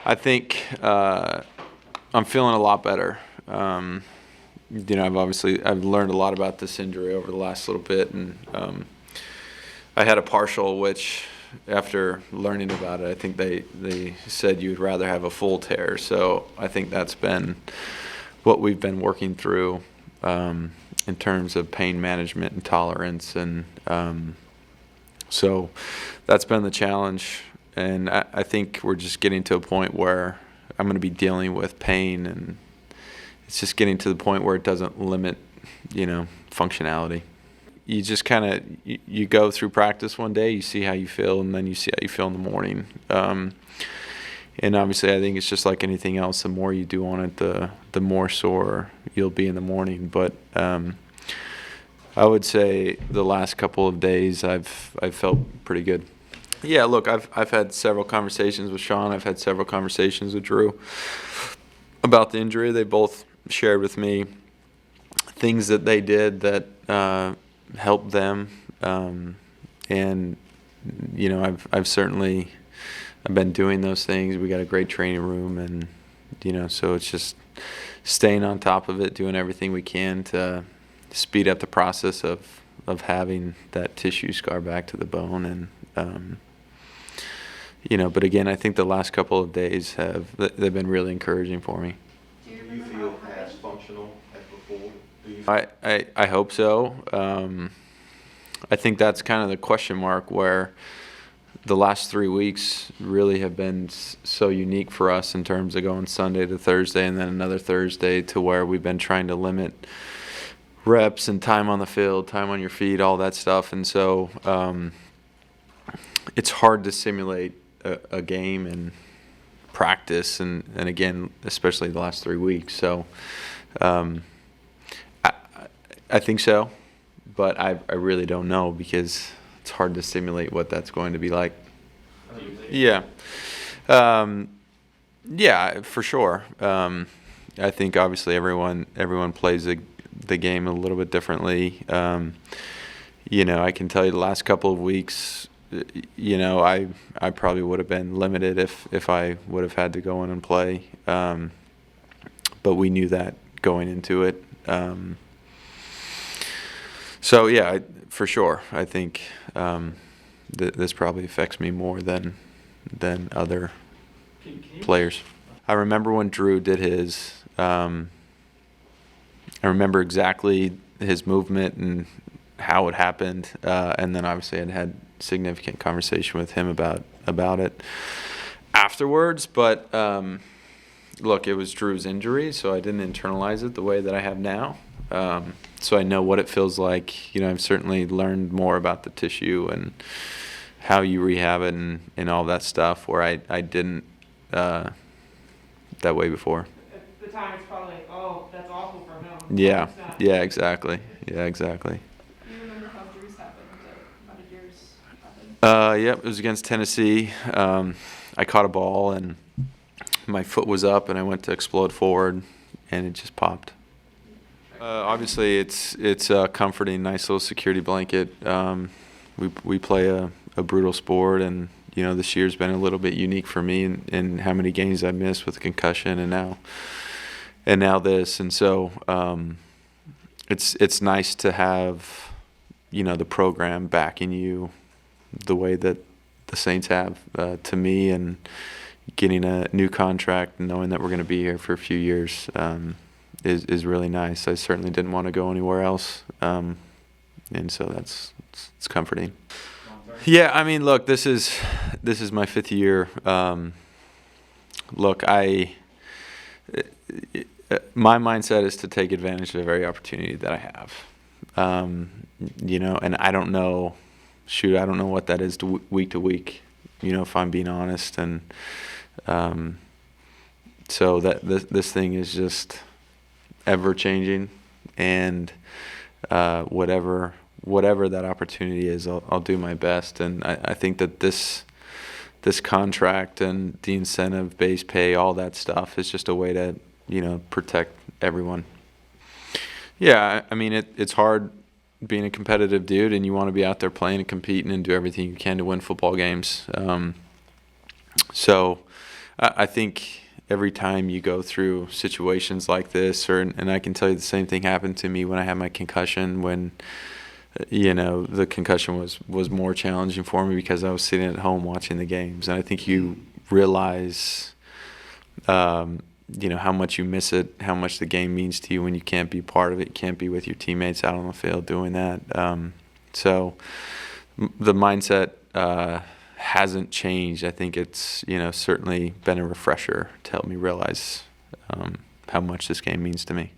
I think I'm feeling a lot better. I've learned a lot about this injury over the last little bit, and I had a partial, which after learning about it, I think they said you'd rather have a full tear. So I think that's been what we've been working through in terms of pain management and tolerance, and so that's been the challenge. And I think we're just getting to a point where I'm going to be dealing with pain, and it's just getting to the point where it doesn't limit, functionality. You just kind of you go through practice one day, you see how you feel, and then you see how you feel in the morning. And obviously, I think it's just like anything else. The more you do on it, the more sore you'll be in the morning. But I would say the last couple of days, I've felt pretty good. Yeah, look, I've had several conversations with Sean. I've had several conversations with Drew about the injury. They both shared with me things that they did that helped them, and I've been doing those things. We got a great training room, and so it's just staying on top of it, doing everything we can to speed up the process of having that tissue scar back to the bone. And but again, I think the last couple of days they've been really encouraging for me. Do you feel as functional as before? I hope so. I think that's kind of the question mark, where the last 3 weeks really have been so unique for us in terms of going Sunday to Thursday and then another Thursday, to where we've been trying to limit reps and time on the field, time on your feet, all that stuff. And so it's hard to simulate a game and practice, and again, especially the last 3 weeks. So I think so, but I really don't know, because it's hard to simulate what that's going to be like. Yeah. Yeah, for sure. I think obviously everyone plays the game a little bit differently. I can tell you the last couple of weeks, I probably would have been limited if I would have had to go in and play. But we knew that going into it. So yeah, for sure. I think this probably affects me more than other players. I remember when Drew did his. I remember exactly his movement and how it happened, and then obviously I had significant conversation with him about it afterwards. But look, it was Drew's injury, so I didn't internalize it the way that I have now. So I know what it feels like. I've certainly learned more about the tissue and how you rehab it and all that stuff, where I didn't that way before. At the time, it's probably like, oh, that's awful for him. Yeah, exactly. Yeah, exactly. Do you remember how Drew's happened? How did yours happen? Yep, it was against Tennessee. I caught a ball and my foot was up, and I went to explode forward, and it just popped. Obviously, it's a comforting, nice little security blanket. We play a brutal sport, and this year's been a little bit unique for me in how many games I missed with concussion, and now this, and so it's nice to have the program backing you the way that the Saints have to me, and getting a new contract and knowing that we're going to be here for a few years is really nice. I certainly didn't want to go anywhere else, and so it's comforting. Yeah, I mean, look, this is my 5th year. Look, my mindset is to take advantage of every opportunity that I have. And I don't know. I don't know what that is week to week. If I'm being honest, and so that this thing is just ever changing, and whatever that opportunity is, I'll do my best. And I think that this contract and the incentive based pay, all that stuff, is just a way to protect everyone. Yeah, I mean it's hard being a competitive dude, and you want to be out there playing and competing and do everything you can to win football games. So I think every time you go through situations like this, and I can tell you the same thing happened to me when I had my concussion, when the concussion was more challenging for me because I was sitting at home watching the games. And I think you realize, how much you miss it, how much the game means to you when you can't be part of it, you can't be with your teammates out on the field doing that. So the mindset hasn't changed. I think it's, certainly been a refresher to help me realize how much this game means to me.